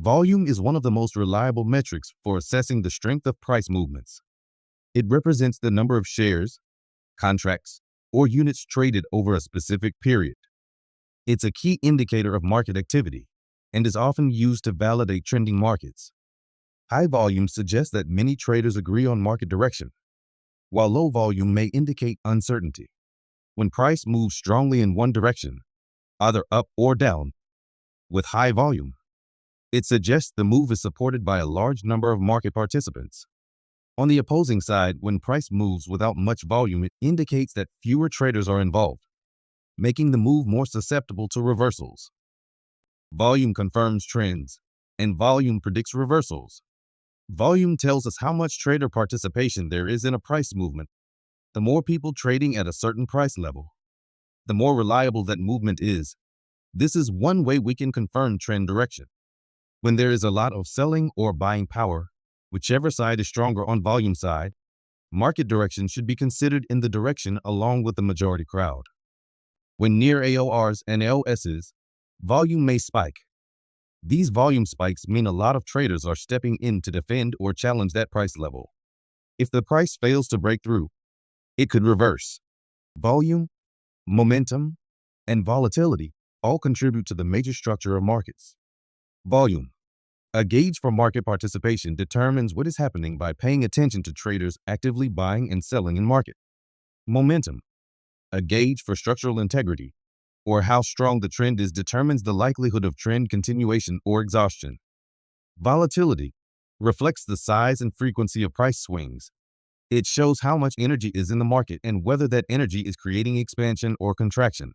Volume is one of the most reliable metrics for assessing the strength of price movements. It represents the number of shares, contracts, or units traded over a specific period. It's a key indicator of market activity and is often used to validate trending markets. High volume suggests that many traders agree on market direction, while low volume may indicate uncertainty. When price moves strongly in one direction, either up or down, with high volume, it suggests the move is supported by a large number of market participants. On the opposing side, when price moves without much volume, it indicates that fewer traders are involved, making the move more susceptible to reversals. Volume confirms trends, and volume predicts reversals. Volume tells us how much trader participation there is in a price movement. The more people trading at a certain price level, the more reliable that movement is. This is one way we can confirm trend direction. When there is a lot of selling or buying power, whichever side is stronger on volume side, market direction should be considered in the direction along with the majority crowd. When near AORs and LSs, volume may spike. These volume spikes mean a lot of traders are stepping in to defend or challenge that price level. If the price fails to break through, it could reverse. Volume, momentum, and volatility all contribute to the major structure of markets. Volume, a gauge for market participation, determines what is happening by paying attention to traders actively buying and selling in market. Momentum, a gauge for structural integrity, or how strong the trend is, determines the likelihood of trend continuation or exhaustion. Volatility reflects the size and frequency of price swings. It shows how much energy is in the market and whether that energy is creating expansion or contraction.